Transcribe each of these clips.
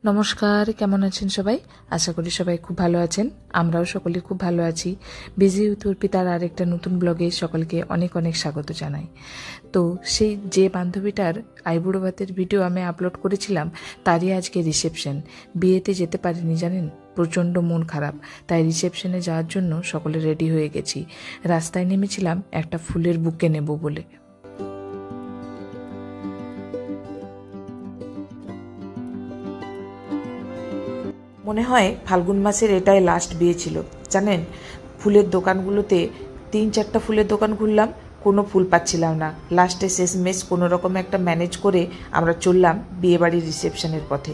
নমস্কার, কেমন আছেন সবাই? আশা করি সবাই খুব ভালো আছেন। আমরাও সকলে খুব ভালো আছি। বিজি উইথ অর্পিতার আরেকটা নতুন ব্লগে সকলকে অনেক অনেক স্বাগত জানাই। তো সেই যে বান্ধবীটার আইবুড়ো ভাতের ভিডিও আমি আপলোড করেছিলাম, তারই আজকে রিসেপশন। বিয়েতে যেতে পারিনি জানেন, প্রচণ্ড মন খারাপ। তাই রিসেপশনে যাওয়ার জন্য সকলে রেডি হয়ে গেছি। রাস্তায় নেমেছিলাম একটা ফুলের বুকে নেব বলে। মনে হয় ফাল্গুন মাসের এটাই লাস্ট বিয়ে ছিল জানেন। ফুলের দোকানগুলোতে 3-4টা ফুলের দোকান ঘুরলাম, কোনো ফুল পাচ্ছিলাম না। লাস্টে শেষমেশ কোনো রকম একটা ম্যানেজ করে আমরা চললাম বিয়েবাড়ির রিসেপশনের পথে।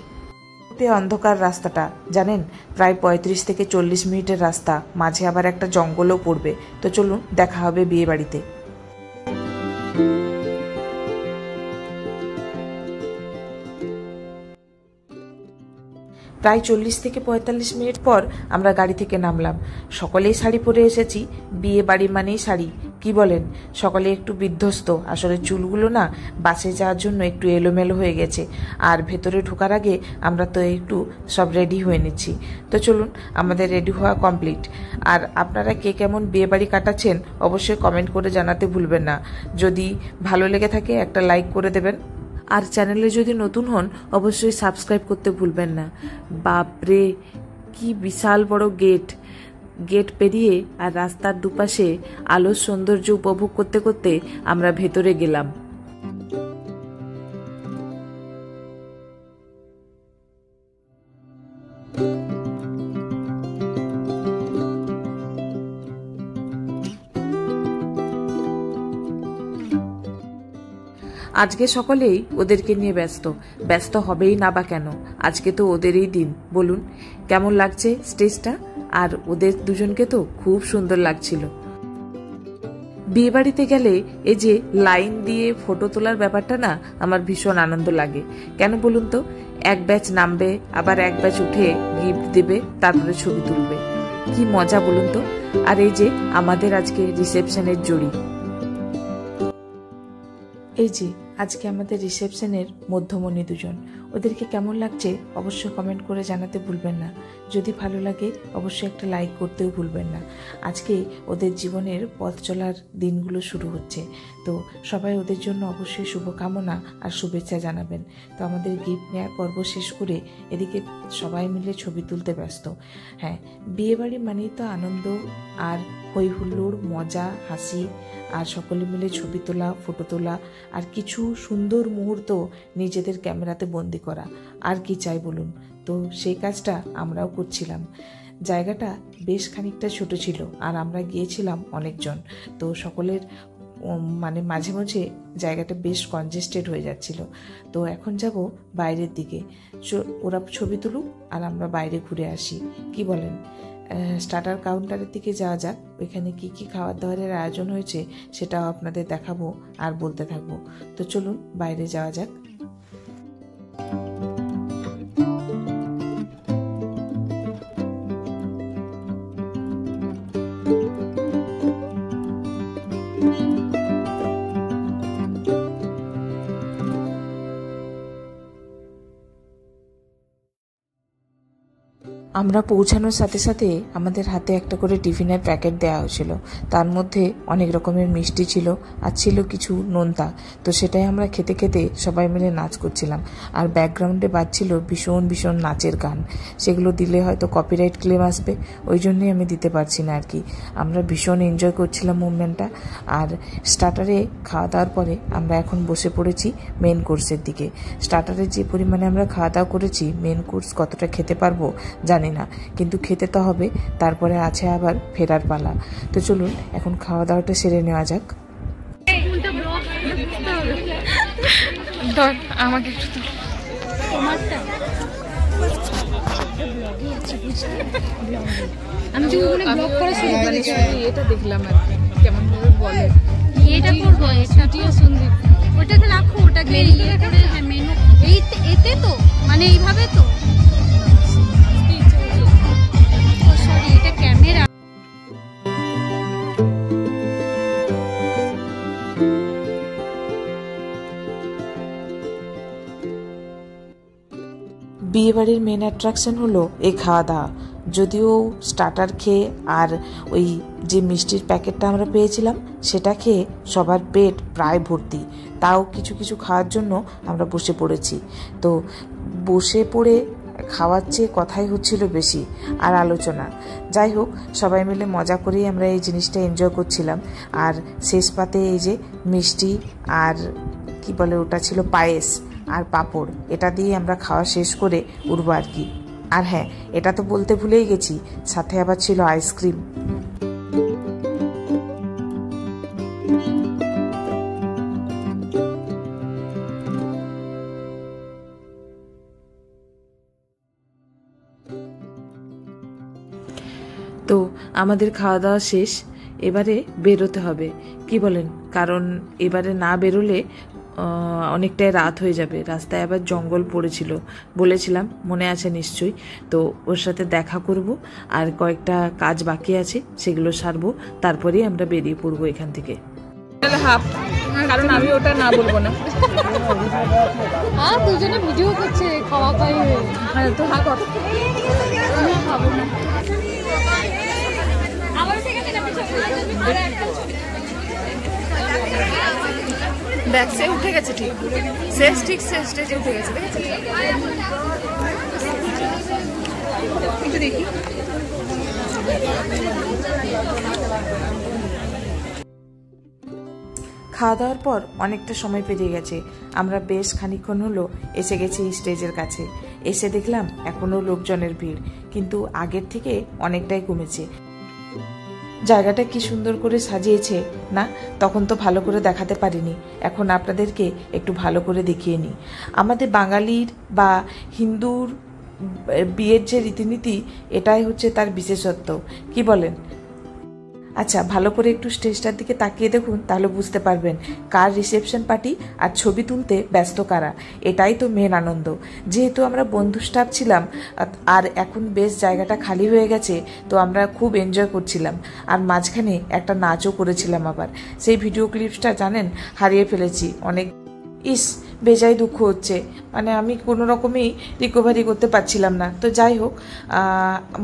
অন্ধকার রাস্তাটা জানেন, প্রায় 35 থেকে 40 মিনিটের রাস্তা, মাঝে আবার একটা জঙ্গলও পড়বে। তো চলুন দেখা হবে বিয়েবাড়িতে। প্রায় 40 থেকে 45 মিনিট পর আমরা গাড়ি থেকে নামলাম। সকলেই শাড়ি পরে এসেছি, বিয়ে বাড়ি মানেই শাড়ি, কি বলেন? সকলে একটু বিধ্বস্ত, আসলে চুলগুলো না বাসে যাওয়ার জন্য একটু এলোমেলো হয়ে গেছে। আর ভেতরে ঢোকার আগে আমরা তো একটু সব রেডি হয়ে নিচ্ছি। তো চলুন, আমাদের রেডি হওয়া কমপ্লিট। আর আপনারা কে কেমন বিয়ে বাড়ি কাটাচ্ছেন অবশ্যই কমেন্ট করে জানাতে ভুলবেন না। যদি ভালো লেগে থাকে একটা লাইক করে দেবেন, আর চ্যানেলে যদি নতুন হন অবশ্যই সাবস্ক্রাইব করতে ভুলবেন না। বাপরে, কি বিশাল বড় গেট পেরিয়ে আর রাস্তার দুপাশে আলোর সৌন্দর্য উপভোগ করতে করতে আমরা ভেতরে গেলাম। আজকে সকলেই ওদেরকে নিয়ে ব্যস্ত হবেই না বা কেন, আজকে তো ওদেরই দিন। বলুন কেমন লাগছে স্টেজটা? আর ওদের দুজনকে তো খুব সুন্দর লাগছিল। বিয়ে বাড়িতে গেলে এই যে লাইন দিয়ে ফটো তোলার ব্যাপারটা না আমার ভীষণ আনন্দ লাগে। কেন বলুন তো? এক ব্যাচ নামবে, আবার এক ব্যাচ উঠে গিফট দেবে, তারপরে ছবি তুলবে, কি মজা বলুন তো। আর এই যে আমাদের আজকে রিসেপশনের জুড়ি, এই যে আজকে আমাদের রিসেপশনের মধ্যমণি দুজন। ওদেরকে কেমন লাগছে অবশ্যই কমেন্ট করে জানাতে ভুলবেন না। যদি ভালো লাগে অবশ্যই একটা লাইক করতেও ভুলবেন না। আজকে ওদের জীবনের পথ চলার দিনগুলো শুরু হচ্ছে, তো সবাই ওদের জন্য অবশ্যই শুভকামনা আর শুভেচ্ছা জানাবেন। তো আমাদের গিফট নেওয়ার পর্ব শেষ করে এদিকে সবাই মিলে ছবি তুলতে ব্যস্ত। হ্যাঁ, বিয়েবাড়ি মানেই তো আনন্দ আর হই হুল্লোড়, মজা, হাসি, আর সকলে মিলে ছবি তোলা, ফটো তোলা, আর কিছু সুন্দর মুহূর্ত নিজেদের ক্যামেরাতে বন্দি করা। আর কি চাই বলুন? তো সেই কাজটা আমরাও করছিলাম। জায়গাটা বেশ খানিকটা ছোট ছিল আর আমরা গিয়েছিলাম অনেকজন, তো সকলের মানে মাঝে মাঝে জায়গাটা বেশ কনজেস্টেড হয়ে যাচ্ছিল। তো এখন যাব বাইরের দিকে, ওরা ছবি তুলুক আর আমরা বাইরে ঘুরে আসি, কি বলেন? স্টার্টার কাউন্টারের দিকে যাওয়া যাক। ওইখানে কি কি খাবার দাবারের আয়োজন হয়েছে সেটাও আপনাদের দেখাবো আর বলতে থাকবো। তো চলুন বাইরে যাওয়া যাক। আমরা পৌঁছানোর সাথে সাথে আমাদের হাতে একটা করে টিফিনের প্যাকেট দেওয়া হয়েছিল। তার মধ্যে অনেক রকমের মিষ্টি ছিল আর ছিল কিছু নোনতা। তো সেটাই আমরা খেতে খেতে সবাই মিলে নাচ করছিলাম। আর ব্যাকগ্রাউন্ডে বাজছিল ভীষণ ভীষণ নাচের গান। সেগুলো দিলে হয়তো কপিরাইট ক্লেম আসবে, ওই জন্যই আমি দিতে পারছি না আর কি। আমরা ভীষণ এনজয় করছিলাম মুভমেন্টটা। আর স্টার্টারে খাওয়া দাওয়ার পরে আমরা এখন বসে পড়েছি মেন কোর্সের দিকে। স্টার্টারে যে পরিমাণে আমরা খাওয়া দাওয়া করেছি, মেন কোর্স কতটা খেতে পারবো জানি না, কিন্তু খেতে তো হবে। তারপরে আছে আবার ফেরার পালা। তো চলুন এখন খাওয়া দাওয়াটা সেরে নেওয়া যাক। আমাকে একটু আমি ব্লগ করা শুরু করেছি, এটা দেখলাম আর কেমন ভাবে বলে এটা করবো, এটাও সুন্দর, ওটাতে রাখো, ওটা মেনু এতে তো মানে এইভাবে তো বিয়েবাড়ির মেন অ্যাট্রাকশন হলো এই খাওয়া দাওয়া। যদিও স্টার্টার খেয়ে আর ওই যে মিষ্টির প্যাকেটটা আমরা পেয়েছিলাম সেটা খেয়ে সবার পেট প্রায় ভর্তি, তাও কিছু কিছু খাওয়ার জন্য আমরা বসে পড়েছি। তো বসে পড়ে খাওয়ার চেয়ে কথাই হচ্ছিল বেশি আর আলোচনা। যাই হোক, সবাই মিলে মজা করেই আমরা এই জিনিসটা এনজয় করছিলাম। আর শেষ পাতে এই যে মিষ্টি আর কি বলে ওটা ছিল পায়েস আর পাঁপড়, এটা দিয়ে আমরা খাওয়া শেষ করে উঠবো আর কি। আর হ্যাঁ, এটা তো বলতে ভুলেই গেছি, সাথে আবার ছিল আইসক্রিম। তো আমাদের খাওয়া দাওয়া শেষ, এবারে বেরোতে হবে, কি বলেন? কারণ এবারে না বেরোলে অনেকটাই রাত হয়ে যাবে। রাস্তায় আবার জঙ্গল পড়েছিল, বলেছিলাম, মনে আছে নিশ্চয়ই। তো ওর সাথে দেখা করব, আর কয়েকটা কাজ বাকি আছে সেগুলো সারবো, তারপরেই আমরা বেরিয়ে পড়বো এখান থেকে। কারণ আমি ওটা না বলবো না। দুজনে ভিডিও করছে খাওয়া খাই, তো খাবো না। দেখ, সে উঠে গেছে, ঠিক শেষ, ঠিক শেষ স্টেজে উঠে গেছে, দেখেছি। একটু দেখি। খাওয়া দাওয়ার পর অনেকটা সময় পেরিয়ে গেছে, আমরা বেশ খানিকক্ষণ হলো এসে গেছি স্টেজের কাছে। এসে দেখলাম এখনও লোকজনের ভিড়, কিন্তু আগের থেকে অনেকটাই কমেছে। জায়গাটা কি সুন্দর করে সাজিয়েছে না, তখন তো ভালো করে দেখাতে পারিনি, এখন আপনাদেরকে একটু ভালো করে দেখিয়ে নিই। আমাদের বাঙালির বা হিন্দুর বিয়ের যে রীতিনীতি, এটাই হচ্ছে তার বিশেষত্ব, কি বলেন? আচ্ছা, ভালো করে একটু স্টেজটার দিকে তাকিয়ে দেখুন, তাহলে বুঝতে পারবেন কার রিসেপশন পার্টি আর ছবি তুলতে ব্যস্ত কারা। এটাই তো মেন আনন্দ। যেহেতু আমরা বন্ধু স্টাফ ছিলাম আর এখন বেশ জায়গাটা খালি হয়ে গেছে, তো আমরা খুব এনজয় করছিলাম। আর মাঝখানে একটা নাচও করেছিলাম আবার, সেই ভিডিও ক্লিপসটা জানেন হারিয়ে ফেলেছি। অনেক বেজায় দুঃখ হচ্ছে, মানে আমি কোনো রকমেই রিকভারি করতে পারছিলাম না। তো যাই হোক,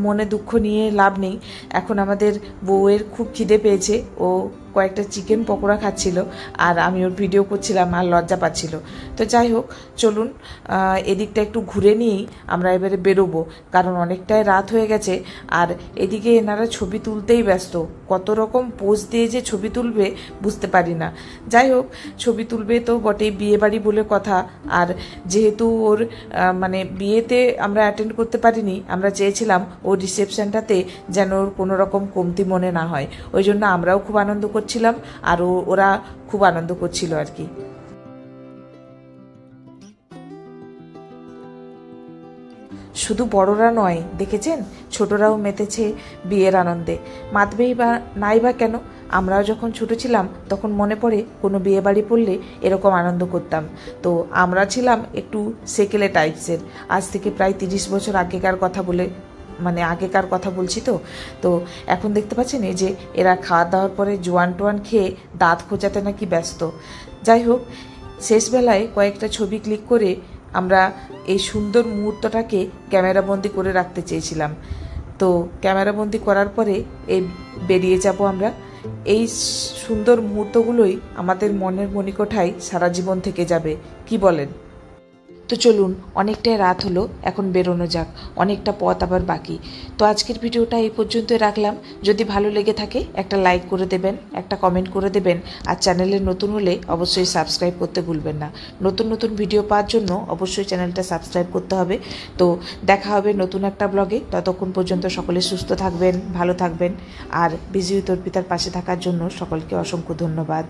মনে দুঃখ নিয়ে লাভ নেই। এখন আমাদের বউয়ের খুব খিদে পেয়েছে, ও কয়েকটা চিকেন পকোড়া খাচ্ছিল আর আমি ওর ভিডিও করছিলাম আর লজ্জা পাচ্ছিল। তো যাই হোক, চলুন এদিকটা একটু ঘুরে নিয়েই আমরা এবারে বেরোবো, কারণ অনেকটাই রাত হয়ে গেছে। আর এদিকে এনারা ছবি তুলতেই ব্যস্ত, কত রকম পোজ দিয়ে যে ছবি তুলবে বুঝতে পারি না। যাই হোক, ছবি তুলবে তো বটেই, বিয়ে বাড়ি বলে কথা। আর যেহেতু ওর মানে বিয়েতে আমরা অ্যাটেন্ড করতে পারিনি, আমরা চেয়েছিলাম ওর রিসেপশনটাতে যেন ওর কোনো রকম কমতি মনে না হয়, ওই জন্য আমরাও খুব আনন্দ করছিলাম আর ওরা খুব আনন্দ করছিল আর কি। শুধু বড়রা নয়, দেখেছেন, ছোটরাও মেতেছে বিয়ের আনন্দে। মাতবেই বা নাই বা কেন, আমরাও যখন ছোট ছিলাম তখন মনে পড়ে কোনো বিয়ে বাড়ি পড়লে এরকম আনন্দ করতাম। তো আমরা ছিলাম একটু সেকেলে টাইপসের, আজ থেকে প্রায় 30 বছর আগেকার কথা বলে, মানে আগেকার কথা বলছি। তো এখন দেখতে পাচ্ছেন এই যে এরা খাওয়া দাওয়ার পরে জোয়ান টোয়ান খেয়ে দাঁত খোঁচাতে নাকি ব্যস্ত। যাই হোক, শেষবেলায় কয়েকটা ছবি ক্লিক করে আমরা এই সুন্দর মুহূর্তটাকে ক্যামেরাবন্দি করে রাখতে চেয়েছিলাম। তো ক্যামেরাবন্দি করার পরে এই বেরিয়ে যাব আমরা। এই সুন্দর মুহূর্তগুলোই আমাদের মনের মণিকোঠায় সারা জীবন থেকে যাবে, কি বলেন? তো চলুন, অনেকটাই রাত হলো, এখন বেরোনো যাক, অনেকটা পথ আবার বাকি। তো আজকের ভিডিওটা এই পর্যন্তই রাখলাম। যদি ভালো লেগে থাকে একটা লাইক করে দেবেন, একটা কমেন্ট করে দেবেন, আর চ্যানেলে নতুন হলে অবশ্যই সাবস্ক্রাইব করতে ভুলবেন না। নতুন নতুন ভিডিও পাওয়ার জন্য অবশ্যই চ্যানেলটা সাবস্ক্রাইব করতে হবে। তো দেখা হবে নতুন একটা ব্লগে, ততক্ষণ পর্যন্ত সকলে সুস্থ থাকবেন, ভালো থাকবেন, আর বিজয়ী তর্পিতার পাশে থাকার জন্য সকলকে অসংখ্য ধন্যবাদ।